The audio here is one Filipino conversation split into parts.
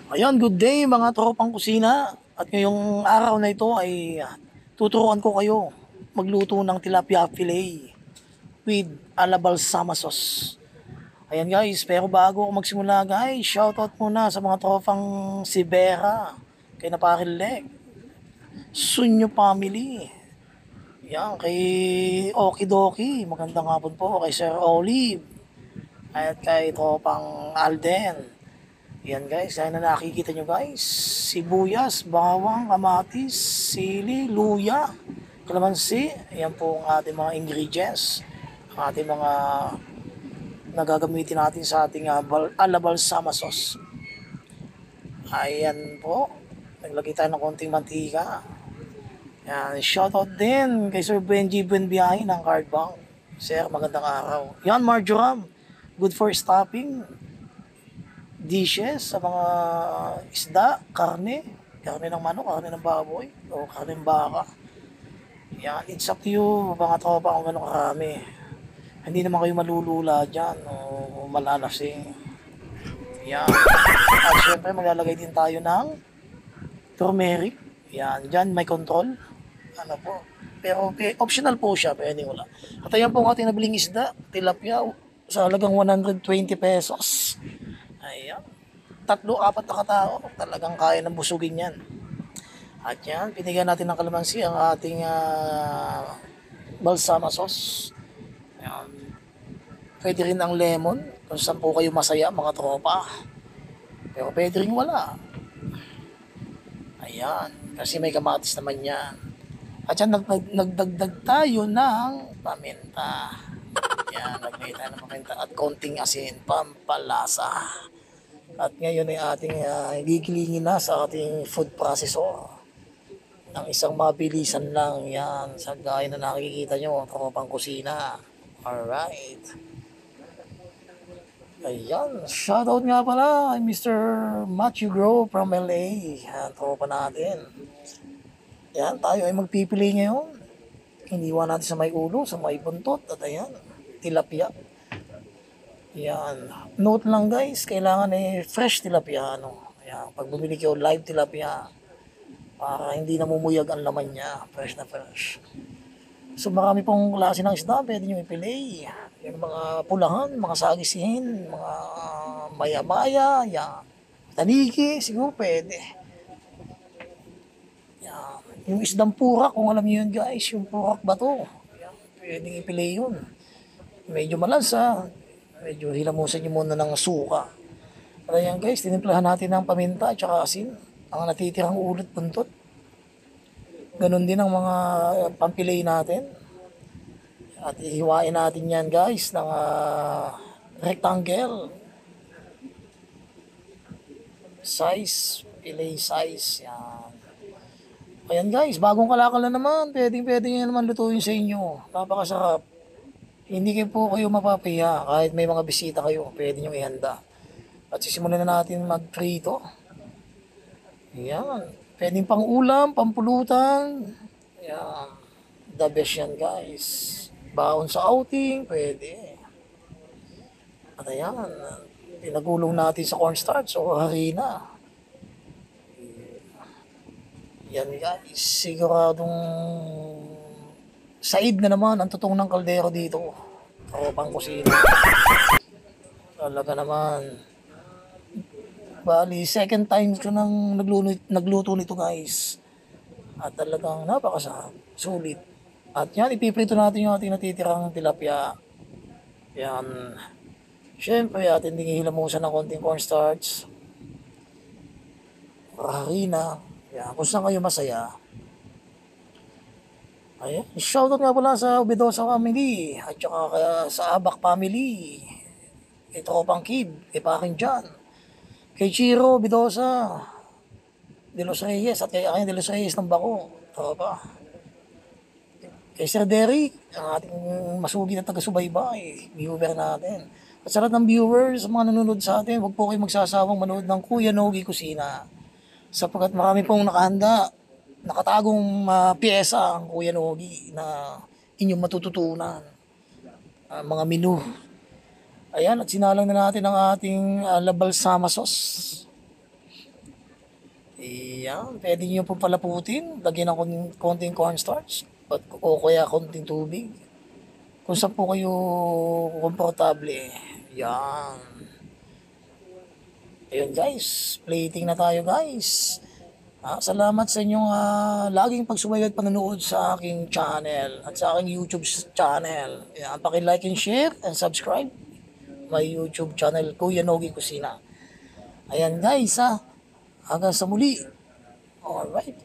Ayan, good day mga tropang kusina. At ngayong araw na ito ay tuturuan ko kayo magluto ng tilapia fillet with alabal sama sauce. Ayan guys, pero bago ako magsimula guys, shoutout muna sa mga tropang Sibera, kay Naparilek, Sunyo Family, yan, kay Okidoki, magandang hapon po, kay Sir Olive, at kay tropang Alden. Yan guys, yan na nakikita nyo guys. Sibuyas, bawang, kamatis, sili, luya, kalamansi. Yan po ang ating mga ingredients. Ang ating mga nagagamitin natin sa ating alabal sama sauce. Ayan po. Naglagay tayo ng konting mantika. Yan, shoutout din kay Sir Benji Buenbiyahe ng Cardbank. Sir, magandang araw. Yan, marjoram. Good for stopping dishes sa mga isda, karne, karne ng manok, karne ng baboy, o karne ng baka. Yan, it's up to you mga tropa kung gano'ng karami. Hindi naman kayo malulula dyan o malalasing. Yan. At syempre maglalagay din tayo ng turmeric. Yan, dyan may control. Ano po. Pero optional po siya, pwede wala. At ayan po ang ating nabiling isda, tilapia, sa halagang 120 pesos. Ayan. Tatlo, apat na katao, talagang kaya ng busugin yan. At yan, pinigyan natin ng kalamansi ang ating balsama sauce. Ayan. Pwede rin ang lemon, kung saan po kayo masaya mga tropa. Pero pwede rin wala. Ayan, kasi may kamatis naman yan. At yan, nagdagdag tayo ng paminta. Yan, naglagay tayo ng paminta at konting asin, pampalasa. At ngayon ay ating gigilingin na sa ating food processor ng isang mabilisan lang yan sa gaya na nakikita nyo, tropang kusina. Alright. Ayan, shoutout nga pala kay Mr. Matthew Grow from LA. Yan, tropa natin. Yan, tayo ay magpipili ngayon. Iniwan natin sa may ulo, sa may buntot, at ayan, tilapia. Yan. Note lang guys, kailangan fresh tilapia. Ano? Ayan, pag bumili kayo live tilapia, para hindi namumuyag ang laman niya. Fresh na fresh. So marami pong klase ng isda, pwede nyo ipilay. Yung mga pulahan, mga sagisihin, mga maya-maya, yan. Tanigi, siguro pwede. Yan. Yung isdang purak, kung alam niyo yun guys, yung purak ba to? Yan. Pwedeng ipilay yun. Medyo malansa, medyo hilamusan nyo muna ng suka. At ayan guys, tinimplahan natin ng paminta at saka asin. Ang natitirang ulot buntot. Ganon din ang mga pampilay natin. At ihiwain natin yan guys ng rectangle. Size, fillet size. Yan. Ayan guys, bagong kalakal na naman. Pwede nyo naman lutuin sa inyo. Napakasarap. Hindi kayo po kayo mapapahiya kahit may mga bisita kayo. Pwede nyo ihanda. At sisimulan na natin magprito. Ayan. Pwedeng pang ulam, pampulutan. Ayan. The best yan guys. Baon sa outing, pwede. At ayan. Pinagulong natin sa cornstarch o harina. Yan guys. Siguradong said na naman ang tutong ng kaldero dito. Tropang kusina. Talaga naman. Bali, second time ko nang nagluto nito guys. At talagang napakasarap. Sulit. At yan, ipiprito natin yung ating natitirang tilapia. Yan. Siyempre, atin din hilamusan ng konting cornstarch. Harina. Yan, kung saan kayo masaya. Ayan. Shoutout nga pala sa Ubidosa family. At saka sa Abak family. Kay Tropang Kid. Kay Paking John. Kay Chiro Bidosa, De Los Reyes, at kay Akin De Los Reyes ng Bako. Tropa. Kay Sir Derek, ang ating masugid na taga-subaybay, viewer natin. At sa lahat ng viewers, mga nanonood sa atin, huwag po kayo magsasawang manood ng Kuya Nogi Kusina. Sapagkat marami pong nakahanda, nakatagong piyesa ang Kuya Nogi na inyong matututunan. Mga menu. Ayan, at sinalang na natin ang ating labal sama sauce. Iyan, pwede nyo po palaputin, lagyan ng konting cornstarch, o kaya konting tubig. Kung saan po kayo komportable. Yan. Ayun guys, plating na tayo guys. Salamat sa inyong laging pagsubaybay at panonood sa aking channel at sa aking YouTube channel. Yan, paki-like and share and subscribe my YouTube channel, Kuya Nogi Kusina. Ayan guys hanggang sa muli. Alright.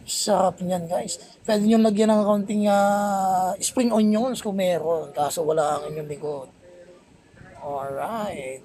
Sarap niyan guys. Pwede nyo lagyan ng kaunting spring onions kung meron. Kaso wala ang inyong likod. Alright.